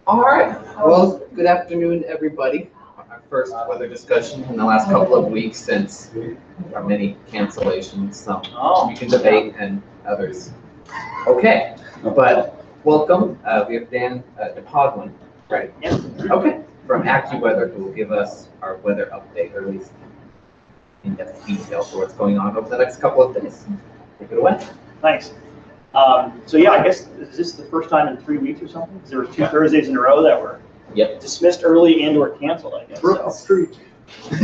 All right. Well, good afternoon, everybody. Our first weather discussion in the last couple of weeks since our many cancellations. Some we can debate and others. Okay, but welcome. We have Dan DePodwin, right? Yes. Okay, from Accuweather, who will give us our weather update, or at least in-depth detail for what's going on over the next couple of days. Take it away. Thanks. So yeah, I guess is this the first time in 3 weeks or something? Because there were two Thursdays in a row that were dismissed early and/or canceled, I guess.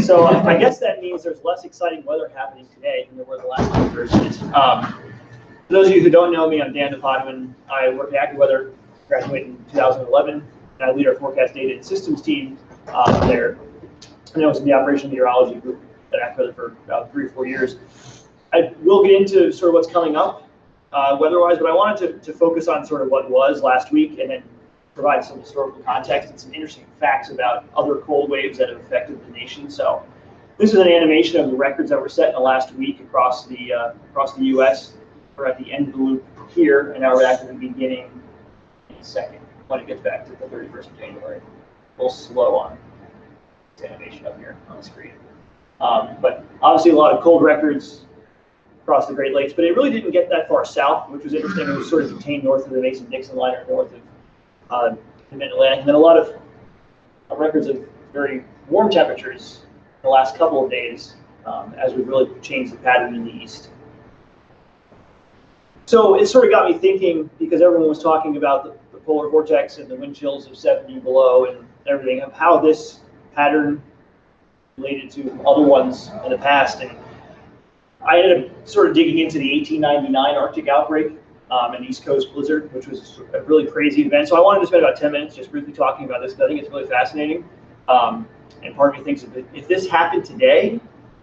So I guess that means there's less exciting weather happening today than there were the last two Thursdays. For those of you who don't know me, I'm Dan DePodwin. I work at Accuweather, graduated in 2011, and I lead our forecast data and systems team there. And I was in the operation meteorology group at Accuweather for about 3 or 4 years. I will get into sort of what's coming up weather-wise, but I wanted to focus on sort of what was last week and then provide some historical context and some interesting facts about other cold waves that have affected the nation. So this is an animation of the records that were set in the last week across the U.S. We're at the end of the loop here, and now we're at the beginning in a second when it gets back to the 31st of January. A little slow on this animation up here on the screen. But obviously a lot of cold records across the Great Lakes, but it really didn't get that far south, which was interesting. It was sort of contained north of the Mason-Dixon line or north of the Mid-Atlantic. And then a lot of records of very warm temperatures in the last couple of days as we've really changed the pattern in the east. So it sort of got me thinking, because everyone was talking about the polar vortex and the wind chills of 70 below and everything, of how this pattern related to other ones in the past. And I ended up sort of digging into the 1899 Arctic outbreak and East Coast blizzard, which was a really crazy event. So I wanted to spend about 10 minutes just briefly talking about this, because I think it's really fascinating. And part of me thinks if this happened today,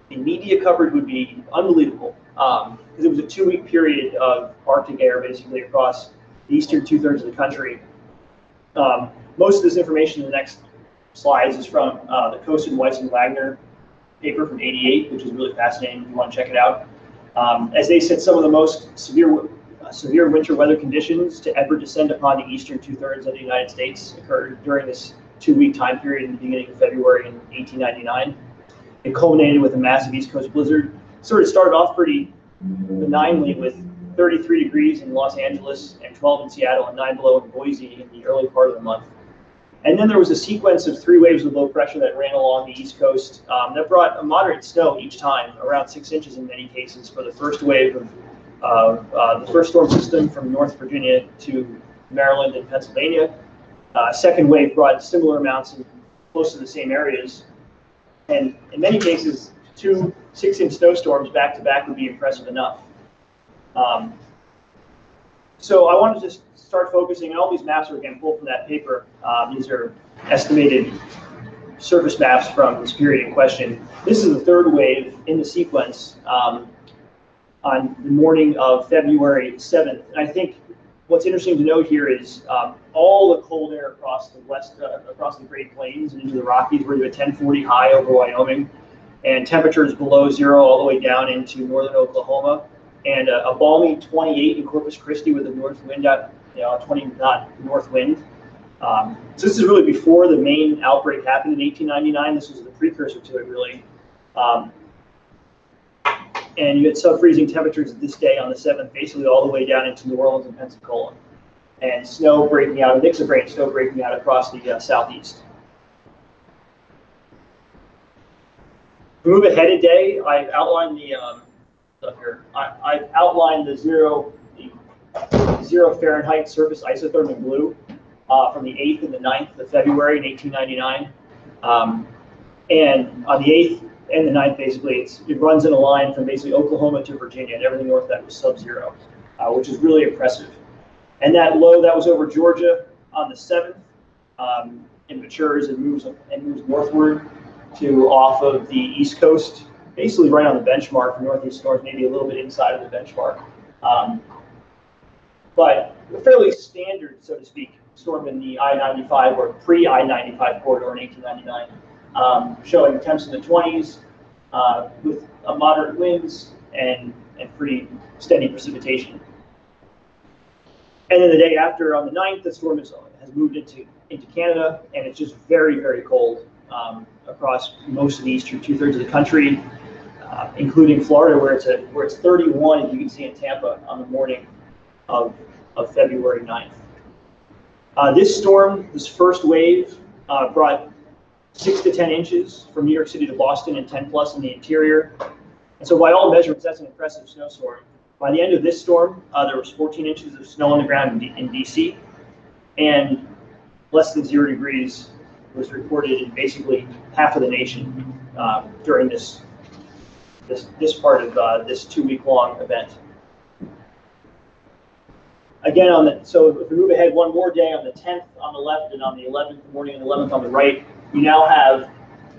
the media coverage would be unbelievable. Because it was a 2-week period of Arctic air basically across the eastern 2/3 of the country. Most of this information in the next slides is from the Coast and Weiss and Wagner paper from '88, which is really fascinating if you want to check it out. As they said, some of the most severe winter weather conditions to ever descend upon the eastern 2/3 of the United States occurred during this 2-week time period in the beginning of February in 1899. It culminated with a massive East Coast blizzard. Sort of started off pretty benignly with 33 degrees in Los Angeles and 12 in Seattle and 9 below in Boise in the early part of the month. And then there was a sequence of 3 waves of low pressure that ran along the East Coast that brought a moderate snow each time, around 6 inches in many cases, for the first wave of the first storm system from North Virginia to Maryland and Pennsylvania. Second wave brought similar amounts in close to the same areas. And in many cases, 2 6-inch snowstorms back to back would be impressive enough. So I wanted to start focusing, and all these maps are again pulled from that paper. These are estimated surface maps from this period in question. This is the third wave in the sequence on the morning of February 7th. And I think what's interesting to note here is all the cold air across the across the Great Plains and into the Rockies. We're at a 1040 high over Wyoming, and temperatures below 0 all the way down into northern Oklahoma. And a balmy 28 in Corpus Christi with a north wind at 20 knot north wind. So this is really before the main outbreak happened in 1899. This was the precursor to it, really. And you had sub-freezing temperatures this day on the 7th, basically all the way down into New Orleans and Pensacola. And snow breaking out, a mix of rain, snow breaking out across the southeast. If we move ahead a day, I've outlined the up here. I've outlined the 0 Fahrenheit surface isotherm in blue from the 8th and the 9th of February in 1899. And on the 8th and the 9th, basically, it runs in a line from basically Oklahoma to Virginia, and everything north of that was sub-0, which is really impressive. And that low that was over Georgia on the 7th, it matures and moves northward to off of the East Coast, basically right on the benchmark for northeast north, maybe a little bit inside of the benchmark. But a fairly standard, so to speak, storm in the I-95 or pre-I-95 corridor in 1899, showing temps in the 20s with moderate winds and pretty steady precipitation. And then the day after, on the 9th, the storm has moved into Canada, and it's just very, very cold across most of the eastern 2/3 of the country, including Florida, where it's 31, as you can see in Tampa, on the morning of February 9th. This storm, this first wave, brought 6 to 10 inches from New York City to Boston and 10 plus in the interior. And so by all measurements, that's an impressive snowstorm. By the end of this storm, there was 14 inches of snow on the ground in DC, and less than 0 degrees was reported in basically half of the nation during this part of this 2-week-long event. Again, so if we move ahead one more day, on the 10th on the left and on the 11th, the morning of the 11th on the right, you now have,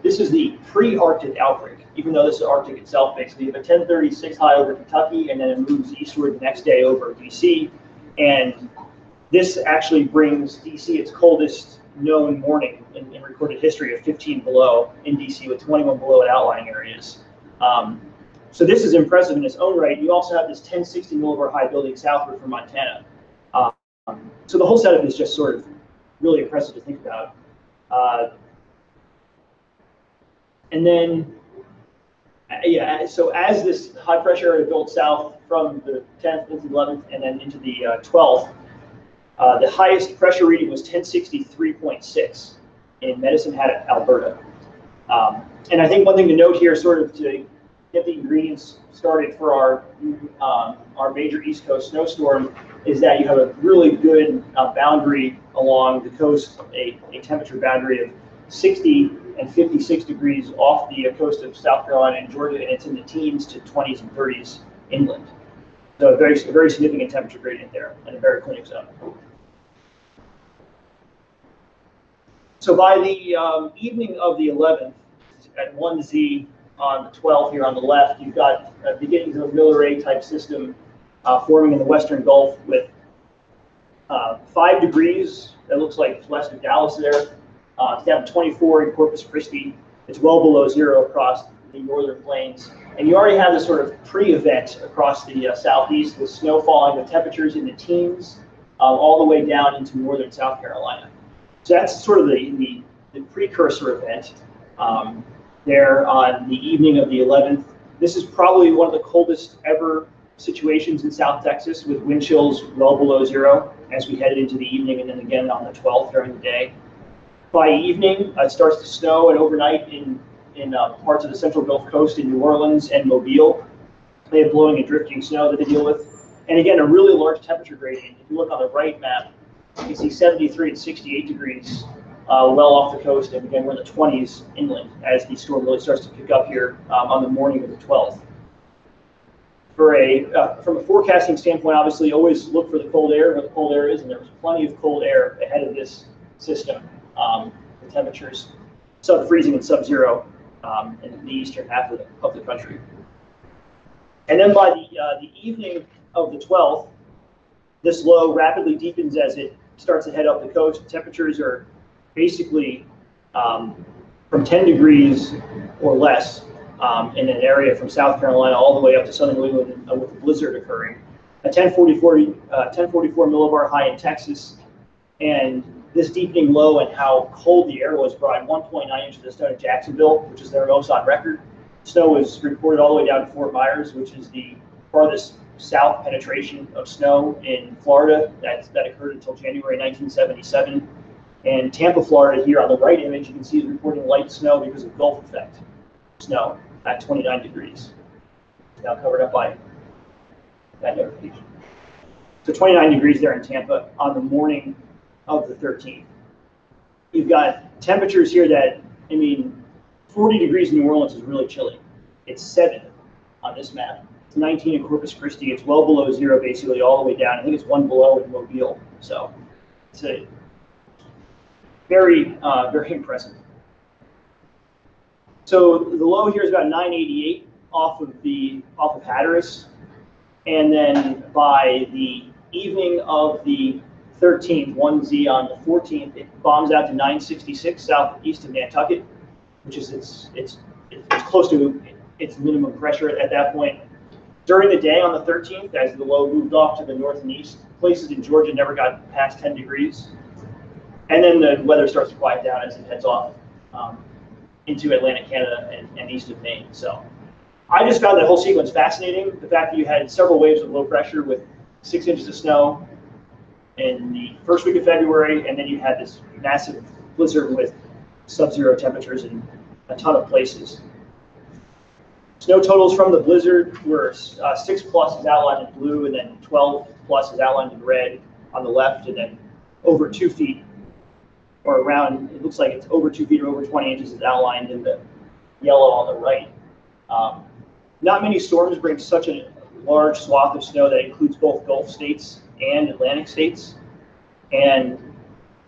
this is the pre-Arctic outbreak, even though this is Arctic itself, basically. You have a 1036 high over Kentucky, and then it moves eastward the next day over DC. And this actually brings DC its coldest known morning in recorded history of 15 below in DC, with 21 below in outlying areas. So this is impressive in its own right. You also have this 1060 millibar high building southward from Montana. So the whole setup is just sort of really impressive to think about. And then, yeah, so as this high pressure area builds south from the 10th into the 11th and then into the 12th, the highest pressure reading was 1063.6 in Medicine Hat, Alberta. And I think one thing to note here, sort of to get the ingredients started for our major East Coast snowstorm, is that you have a really good boundary along the coast, a temperature boundary of 60 and 56 degrees off the coast of South Carolina and Georgia, and it's in the teens to 20s and 30s inland. So a very significant temperature gradient there, and a very clinic zone. So by the evening of the 11th, at 1Z on the 12th here on the left, you've got beginnings of a Miller-A type system forming in the western Gulf with 5 degrees. That looks like west of Dallas there. It's down to 24 in Corpus Christi. It's well below 0 across the northern plains. And you already have this sort of pre-event across the southeast with snow falling with temperatures in the teens all the way down into northern South Carolina. So that's sort of the precursor event there on the evening of the 11th. This is probably one of the coldest ever situations in South Texas, with wind chills well below 0 as we headed into the evening, and then again on the 12th during the day. By evening, it starts to snow, and overnight in parts of the central Gulf Coast in New Orleans and Mobile, they have blowing and drifting snow that they deal with. And again, a really large temperature gradient. If you look on the right map, you can see 73 and 68 degrees well off the coast, and again, we're in the 20s inland as the storm really starts to pick up here on the morning of the 12th. From a forecasting standpoint, obviously, always look for the cold air where the cold air is, and there's plenty of cold air ahead of this system. The temperatures sub-freezing and sub-0 in the eastern half of the country. And then by the evening of the 12th, this low rapidly deepens as it starts to head up the coast. Temperatures are basically from 10 degrees or less in an area from South Carolina all the way up to southern New England with a blizzard occurring. A 1044 millibar high in Texas, and this deepening low and how cold the air was brought 1.9 inches of snow to Jacksonville, which is their most on record. Snow was reported all the way down to Fort Myers, which is the farthest south penetration of snow in Florida. That occurred until January 1977. And Tampa, Florida, here on the right image, you can see is reporting light snow because of Gulf effect snow at 29 degrees. It's now covered up by that notification. So 29 degrees there in Tampa on the morning of the 13th. You've got temperatures here that, 40 degrees in New Orleans is really chilly. It's 7 on this map. It's 19 in Corpus Christi. It's well below 0 basically all the way down. I think it's 1 below in Mobile. So it's a very, very impressive. So the low here is about 988 off of Hatteras. And then by the evening of the 13th, 1Z on the 14th, it bombs out to 966 southeast of Nantucket, which is it's close to its minimum pressure at that point. During the day on the 13th, as the low moved off to the north and east, places in Georgia never got past 10 degrees. And then the weather starts to quiet down as it heads off into Atlantic Canada and east of Maine. So I just found that whole sequence fascinating. The fact that you had several waves of low pressure with 6 inches of snow in the first week of February, and then you had this massive blizzard with sub-zero temperatures in a ton of places. Snow totals from the blizzard were 6 plus is outlined in blue, and then 12 plus is outlined in red on the left, and then over 2 feet, or around, it looks like it's over 2 feet or over 20 inches is outlined in the yellow on the right. Not many storms bring such a large swath of snow that includes both Gulf states and Atlantic states. And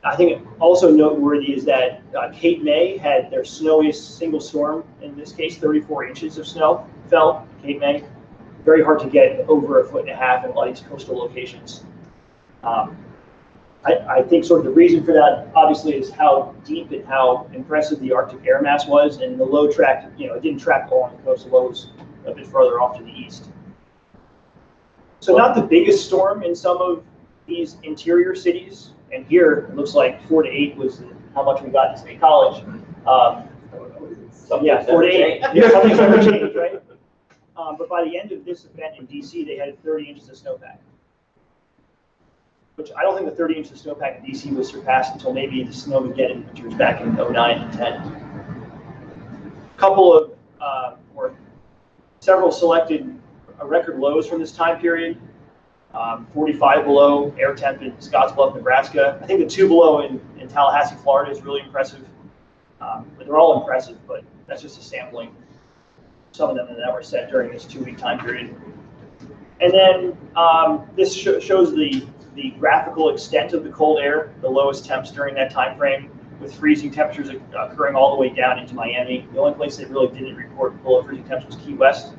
I think also noteworthy is that Cape May had their snowiest single storm, in this case 34 inches of snow fell in Cape May. Very hard to get over 1.5 feet in a lot of these coastal locations. I think sort of the reason for that obviously is how deep and how impressive the Arctic air mass was, and the low track, it didn't track along the coast, the low was a bit further off to the east. So not the biggest storm in some of these interior cities, and here it looks like 4 to 8 was how much we got in State College. Yeah, 4 to 8. Yeah, something's never changed, right? But by the end of this event in DC, they had 30 inches of snowpack, which I don't think the 30 inches of snowpack in DC was surpassed until maybe the Snowmageddon winters back in 09 and 10. A couple of, or several selected record lows from this time period. 45 below air temp in Scottsbluff, Nebraska. I think the 2 below in Tallahassee, Florida is really impressive. But they're all impressive, but that's just a sampling. Some of them that were set during this 2-week time period. And then this shows the graphical extent of the cold air, the lowest temps during that time frame, with freezing temperatures occurring all the way down into Miami. The only place that really didn't report below freezing temps was Key West.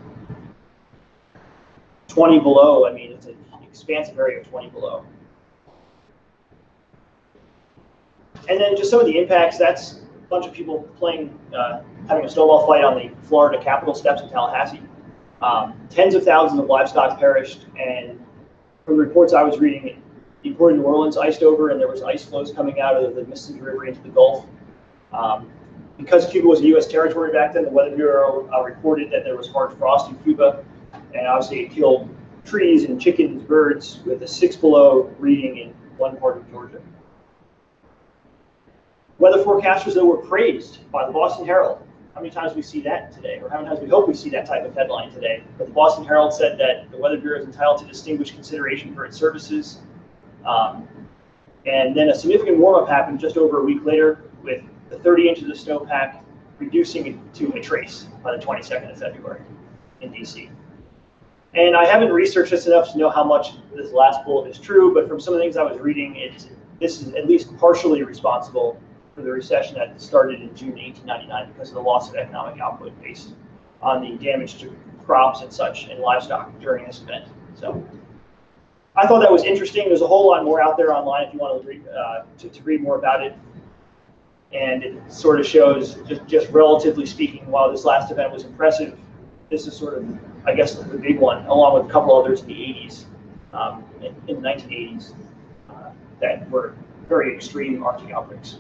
20 below, I mean, it's an expansive area of 20 below. And then just some of the impacts, that's a bunch of people playing, having a snowball fight on the Florida Capitol steps in Tallahassee. Tens of thousands of livestock perished, and from the reports I was reading, the port of New Orleans iced over, and there was ice flows coming out of the Mississippi River into the Gulf. Because Cuba was a U.S. territory back then, the Weather Bureau reported that there was hard frost in Cuba, and obviously it killed trees and chickens, birds, with a 6 below reading in one part of Georgia. Weather forecasters, though, were praised by the Boston Herald. How many times we see that today, or how many times we hope we see that type of headline today? But the Boston Herald said that the Weather Bureau is entitled to distinguished consideration for its services. And then a significant warm-up happened just over a week later, with the 30 inches of snowpack reducing it to a trace by the 22nd of February in DC. And I haven't researched this enough to know how much this last bullet is true, but from some of the things I was reading, this is at least partially responsible for the recession that started in June 1899 because of the loss of economic output based on the damage to crops and such and livestock during this event. So I thought that was interesting. There's a whole lot more out there online if you want to read more about it. And it sort of shows, just relatively speaking, while this last event was impressive, this is sort of, I guess, the big one, along with a couple others in the 80s, in the 1980s, that were very extreme Arctic outbreaks.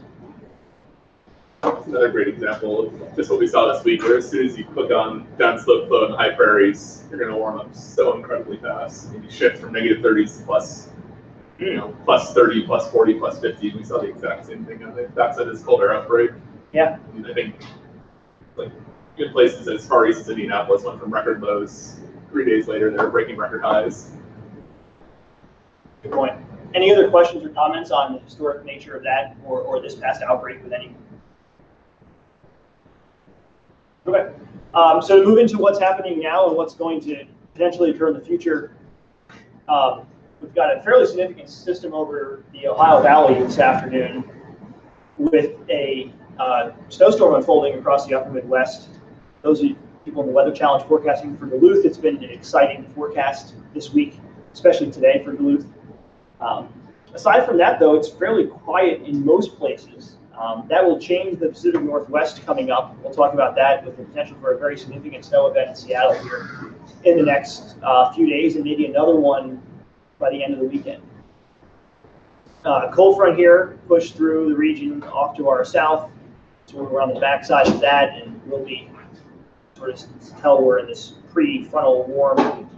Another great example of just what we saw this week, where as soon as you click on downslope flow in the high prairies, you're going to warm up so incredibly fast. And you shift from negative 30s to plus 30, plus 40, plus 50. We saw the exact same thing. I think that's at this cold air outbreak. Yeah. And I think like good places as far east as Indianapolis went from record lows. 3 days later, they were breaking record highs. Good point. Any other questions or comments on the historic nature of that or this past outbreak with any? Okay, so to move into what's happening now and what's going to potentially occur in the future, we've got a fairly significant system over the Ohio Valley this afternoon with a snowstorm unfolding across the upper Midwest. Those of you people in the Weather Challenge forecasting for Duluth, it's been an exciting forecast this week, especially today for Duluth. Aside from that, though, it's fairly quiet in most places. That will change the Pacific Northwest coming up. We'll talk about that with the potential for a very significant snow event in Seattle here in the next few days, and maybe another one by the end of the weekend. Cold front here pushed through the region off to our south, so we're on the backside of that, and we'll be sort of tell we're in this pre-frontal warm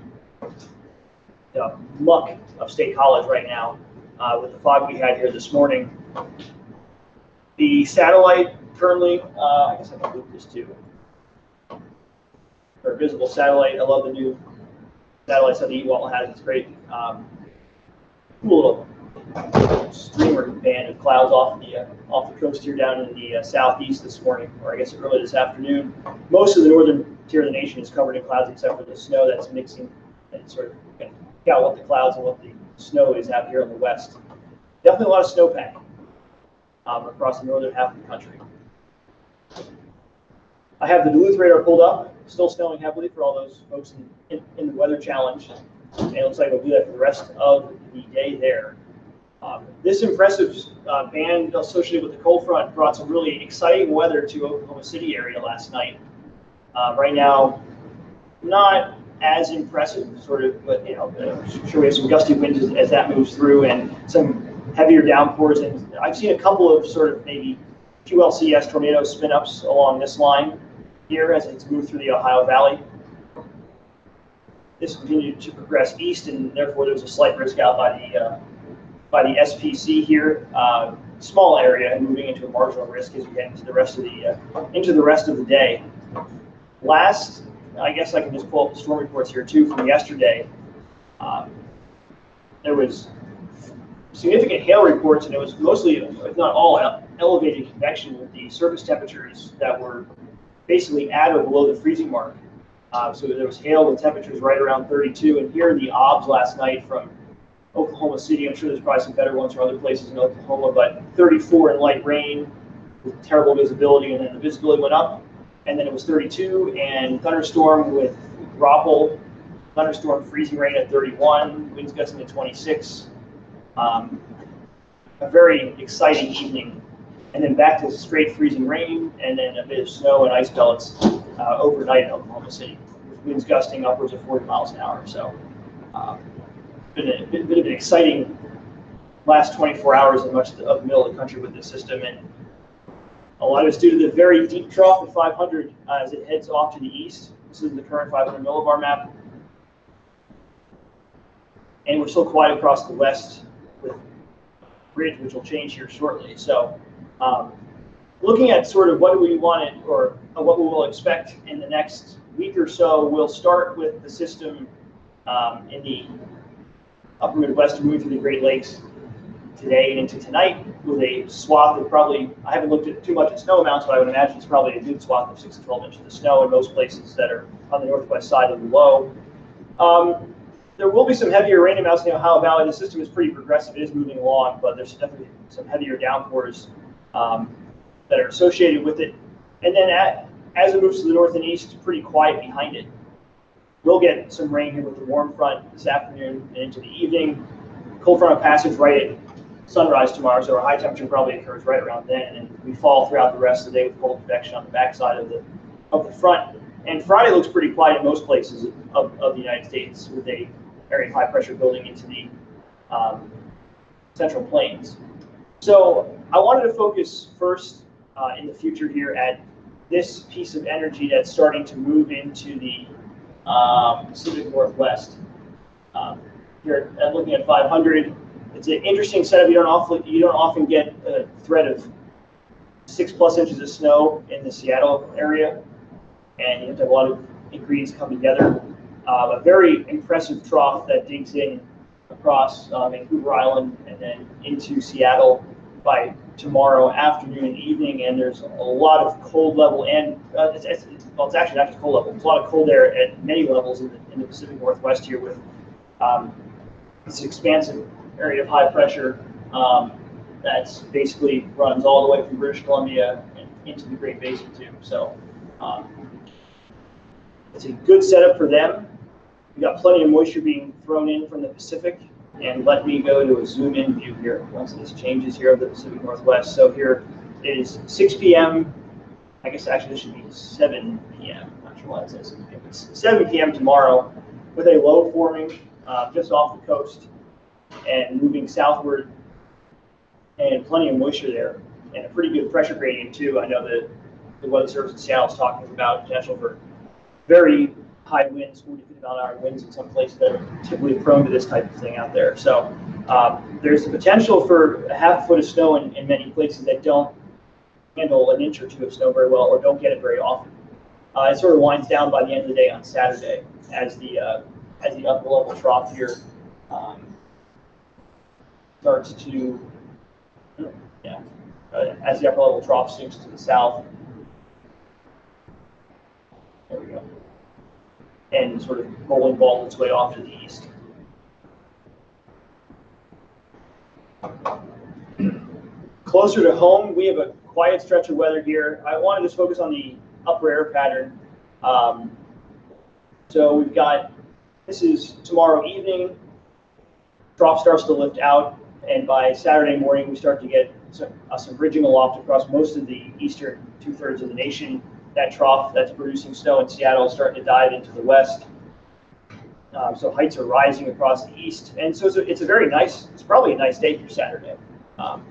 muck of State College right now with the fog we had here this morning. The satellite currently, I guess I can move this too. For visible satellite, I love the new satellites that the eWall has. It's great. Cool little streamer band of clouds off the coast here down in the southeast this morning, or I guess early this afternoon. Most of the northern tier of the nation is covered in clouds except for the snow that's mixing and sort of pick out what the clouds and what the snow is out here in the west. Definitely a lot of snowpack across the northern half of the country. I have the Duluth radar pulled up, still snowing heavily for all those folks in the weather challenge, and it looks like we'll do that for the rest of the day there. This impressive band associated with the cold front brought some really exciting weather to Oklahoma City area last night. Right now, not as impressive, sort of, but I'm sure we have some gusty winds as that moves through, and some heavier downpours. And I've seen a couple of sort of maybe QLCS tornado spin-ups along this line here as it's moved through the Ohio Valley. This continued to progress east, and therefore there's a slight risk out by the SPC here. Small area and moving into a marginal risk as we get into the rest of the day. Last, I guess I can just pull up the storm reports here too from yesterday. There was significant hail reports, and it was mostly, if not all, elevated convection with the surface temperatures that were basically at or below the freezing mark. So there was hail with temperatures right around 32, and here are the obs last night from Oklahoma City. I'm sure there's probably some better ones from other places in Oklahoma, but 34 in light rain with terrible visibility, and then the visibility went up, and then it was 32, and thunderstorm with Grapple, thunderstorm freezing rain at 31, winds gusting to 26. A very exciting evening, and then back to straight freezing rain, and then a bit of snow and ice pellets overnight in Oklahoma City, with winds gusting upwards of 40 miles an hour. So been a bit of an exciting last 24 hours in much of the middle of the country with this system, and a lot of it's due to the very deep trough of 500 as it heads off to the east. This is the current 500 millibar map, and we're still quiet across the west with bridge, which will change here shortly. So looking at sort of what do we want it, or what we will expect in the next week or so, we'll start with the system in the upper Midwest, moving through the Great Lakes today and into tonight with a swath of probably, I haven't looked at too much at snow amounts, but I would imagine it's probably a good swath of 6 to 12 inches of snow in most places that are on the northwest side of the low. There will be some heavier rain amounts in the Ohio Valley. The system is pretty progressive. It is moving along, but there's definitely some heavier downpours that are associated with it. And then as it moves to the north and east, pretty quiet behind it. We'll get some rain here with the warm front this afternoon and into the evening. Cold front of passage right at sunrise tomorrow, so our high temperature probably occurs right around then, and we fall throughout the rest of the day with cold convection on the backside of the front. And Friday looks pretty quiet in most places of the United States, with a area of high pressure building into the central plains. So I wanted to focus first in the future here at this piece of energy that's starting to move into the Pacific Northwest. Here, looking at 500, it's an interesting setup. You don't often get a threat of 6+ inches of snow in the Seattle area, and you have to have a lot of ingredients come together. A very impressive trough that digs in across Vancouver Island and then into Seattle by tomorrow afternoon and evening, and there's a lot of cold level, and it's actually not just cold level. There's a lot of cold air at many levels in the Pacific Northwest here, with this expansive area of high pressure that's basically runs all the way from British Columbia and into the Great Basin too. So it's a good setup for them. We've got plenty of moisture being thrown in from the Pacific. And let me go to a zoom-in view here once this changes here of the Pacific Northwest. So here it is 6 p.m. I guess actually this should be 7 p.m. I'm not sure why it says 6 p.m. It's 7 p.m. tomorrow. with a low forming just off the coast and moving southward, and plenty of moisture there, and a pretty good pressure gradient too. I know that the Weather Service in Seattle is talking about potential for very high winds, 40 to 50 mile an hour winds in some places that are typically prone to this type of thing out there. So there's the potential for a half foot of snow in many places that don't handle an inch or two of snow very well or don't get it very often. It sort of winds down by the end of the day on Saturday as the upper level trough here starts to, as the upper level trough sinks to the south. There we go. And sort of rolling ball its way off to the east. Closer to home, we have a quiet stretch of weather here. I want to just focus on the upper air pattern. So we've got, this is tomorrow evening, trough starts to lift out, and by Saturday morning we start to get some bridging aloft across most of the eastern 2/3 of the nation. That trough that's producing snow in Seattle is starting to dive into the west. So heights are rising across the east, and so it's a very nice, it's probably a nice day for Saturday.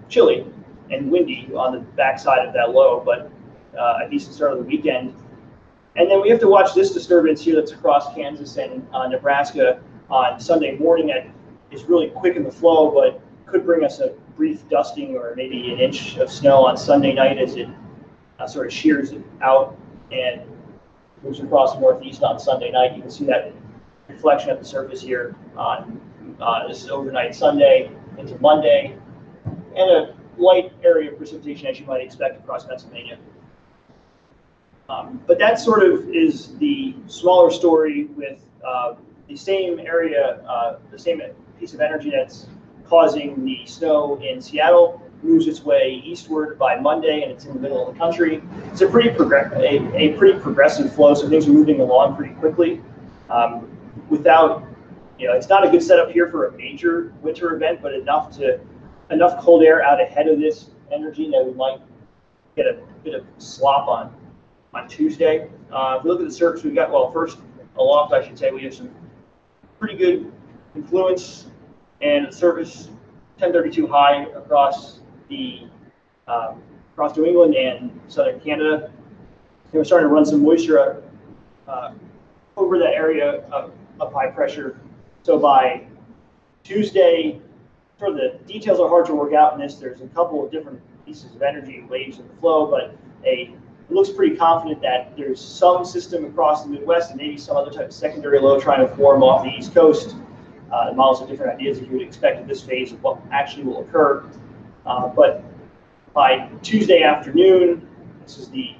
Chilly and windy on the backside of that low, but a decent start of the weekend. And then we have to watch this disturbance here that's across Kansas and Nebraska on Sunday morning. That is really quick in the flow, but could bring us a brief dusting or maybe an inch of snow on Sunday night as it sort of shears it out and moves across the northeast on Sunday night. You can see that reflection at the surface here on this is overnight Sunday into Monday, and a light area of precipitation as you might expect across Pennsylvania. But that sort of is the smaller story with the same area, the same piece of energy that's causing the snow in Seattle moves its way eastward by Monday, and it's in the middle of the country. It's a pretty progressive flow, so things are moving along pretty quickly. Without, it's not a good setup here for a major winter event, but enough cold air out ahead of this energy that we might get a bit of slop on Tuesday. If we look at the surface, we've got, well, first aloft, I should say, we have some pretty good influence, and the surface 1032 high across across New England and southern Canada. And we're starting to run some moisture over that area of high pressure. So by Tuesday, sort of the details are hard to work out in this. There's a couple of different pieces of energy waves in the flow, but it looks pretty confident that there's some system across the Midwest and maybe some other type of secondary low trying to form off the East Coast. The models have different ideas if you would expect at this phase of what actually will occur. But by Tuesday afternoon, this is the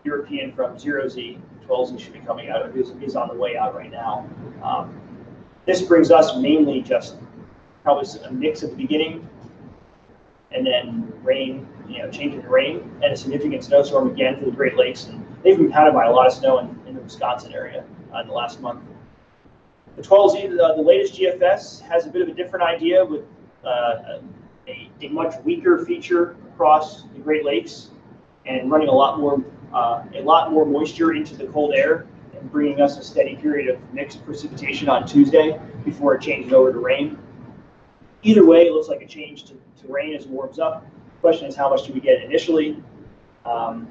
European from 0Z, 12Z should be coming out, is on the way out right now. This brings us mainly just probably a mix at the beginning, and then rain, changing to rain, and a significant snowstorm again for the Great Lakes. And they've been pounded by a lot of snow in the Wisconsin area in the last month. The 12Z, the latest GFS, has a bit of a different idea with a much weaker feature across the Great Lakes and running a lot more moisture into the cold air and bringing us a steady period of mixed precipitation on Tuesday before it changes over to rain. Either way, it looks like a change to rain as it warms up. The question is, how much do we get initially? I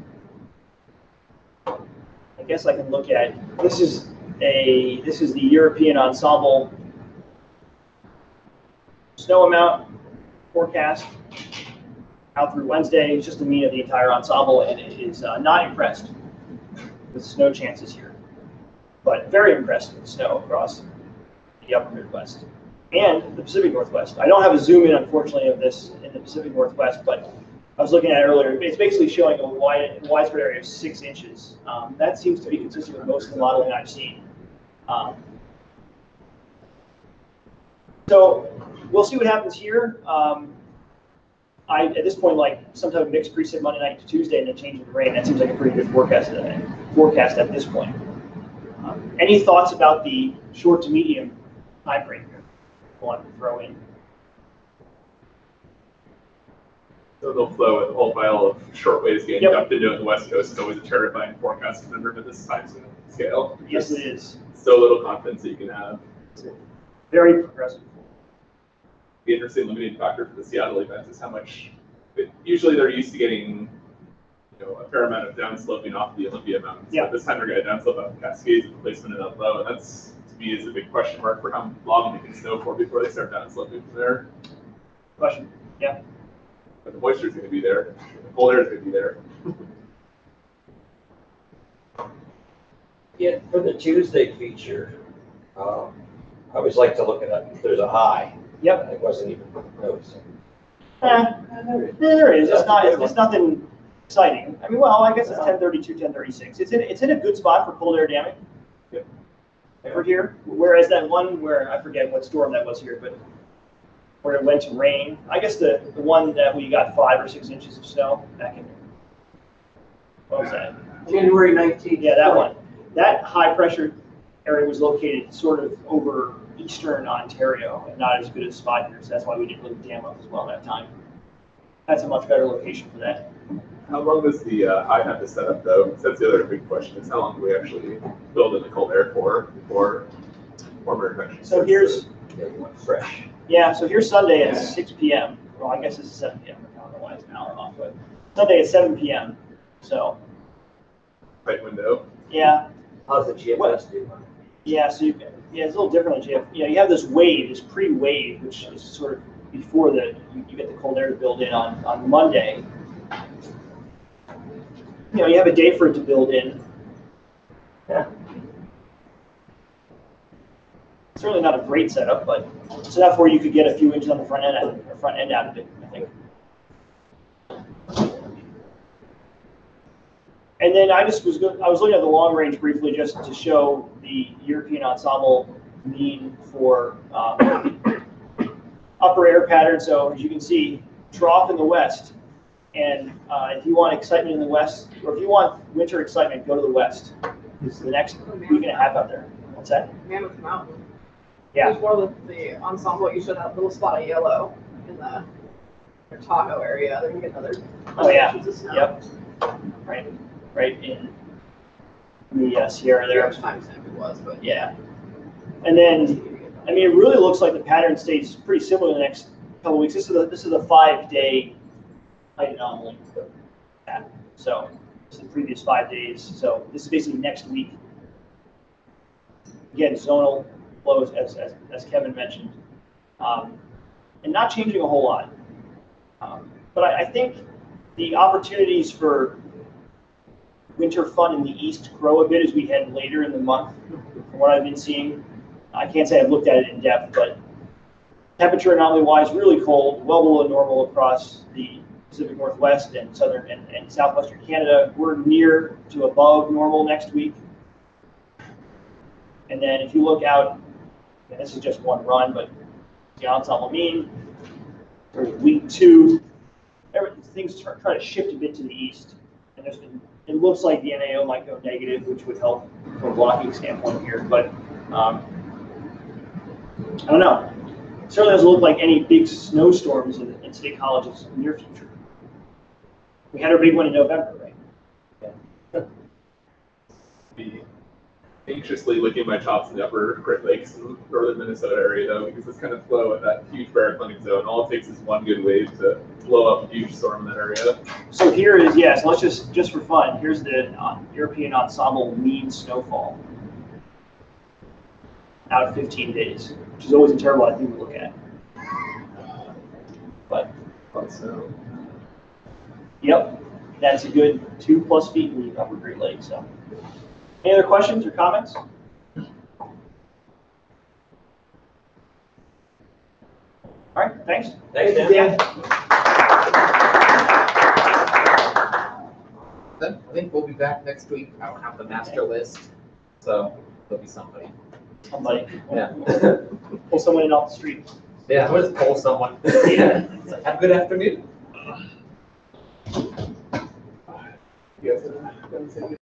guess I can look at, this is the European ensemble snow amount forecast out through Wednesday. It's just the mean of the entire ensemble, and it is not impressed with snow chances here, but very impressed with snow across the upper Midwest and the Pacific Northwest. I don't have a zoom in, unfortunately, of this in the Pacific Northwest, but I was looking at it earlier. It's basically showing a widespread area of 6 inches. That seems to be consistent with most of the modeling I've seen. So we'll see what happens here. At this point, like some type of mixed preset Monday night to Tuesday and then changing to rain. That seems like a pretty good forecast at this point. Any thoughts about the short to medium time frame here? I want to throw in. So they'll flow with a whole pile of short waves getting Yep. dumped into it. The West Coast is always a terrifying forecast remember at this time scale. Yes, it is. So little confidence that you can have. Very progressive. The interesting limiting factor for the Seattle event is how much. Usually they're used to getting, a fair amount of downsloping off the Olympia Mountains. Yeah. But this time they're going to downslope off the Cascades with the placement of that low, and that's to me is a big question mark for how long they can snow for before they start downsloping from there. Question. Yeah. But the moisture's going to be there. The cold air is going to be there. Yeah, for the Tuesday feature, I always like to look at it if there's a high. Yep. It wasn't even noticing. There is. It's nothing exciting. I mean, well, I guess it's 1032, 1036. It's in a good spot for cold air damming. Yep. Over here. Whereas that one where I forget what storm that was here, but where it went to rain. I guess the one that we got 5 or 6 inches of snow back in. What was that? January 19th. Yeah, that one. That high pressure area was located sort of over eastern Ontario and not as good a spot here, so that's why we didn't really dam up as well that time. That's a much better location for that. How long does the high have to set up though? That's the other big question is how long do we actually build in the cold air for before warmer convection? So here's, Yeah, you want fresh. yeah, so here's Sunday at 6 p.m. Well, I guess this is 7 p.m. I don't know why it's an hour off, but Sunday at 7 p.m. So, Tight window. yeah, How's the GFS do? yeah, so it's a little different than you have this wave, this pre-wave, which is sort of before you get the cold air to build in on Monday. You have a day for it to build in. Yeah. Certainly not a great setup, but it's enough where you could get a few inches on the front end out of it, I think. And then I was looking at the long range briefly just to show the European ensemble mean for upper air pattern. So as you can see, trough in the west. And if you want excitement in the west, or if you want winter excitement, go to the west. This is the next week and a half out there. What's that? Mammoth Mountain. Yeah. There's more of the ensemble. You should have a little spot of yellow in the Tahoe area. They're going to get another Oh yeah. inches of snow. Yep. Right in the Sierra There there. was time stamp it was, but Yeah. And then, I mean, it really looks like the pattern stays pretty similar in the next couple of weeks. This is a 5-day height anomaly. So this is the previous 5 days. So this is basically next week. Again, zonal flows as Kevin mentioned, and not changing a whole lot. But I think the opportunities for winter fun in the east grow a bit as we head later in the month. From what I've been seeing, I can't say I've looked at it in depth, but temperature anomaly-wise, really cold, well below normal across the Pacific Northwest and southern and southwestern Canada. We're near to above normal next week. And then if you look out, and this is just one run, but the ensemble mean for week 2, things try to shift a bit to the east. And it looks like the NAO might go negative, which would help from a blocking standpoint here. But I don't know. It certainly doesn't look like any big snowstorms in State College's near future. We had our big one in November, right? Yeah. Be anxiously licking my chops in the upper Great Lakes and northern Minnesota area though, because it's kind of flow in that huge baroclinic zone. All it takes is one good wave to blow up a huge storm in that area. So here is, yes, let's just for fun, here's the European ensemble mean snowfall out of 15 days, which is always a terrible thing to look at. But, So, yep, that's a good 2+ feet in the upper Great Lakes. So, any other questions or comments? All right, thanks. Thanks, Dan. Then I think we'll be back next week. I don't have the master list, so there'll be somebody. Somebody. Yeah. Pull someone in off the street. Yeah, we'll just poll someone. Yeah. So, have a good afternoon. you guys have anything?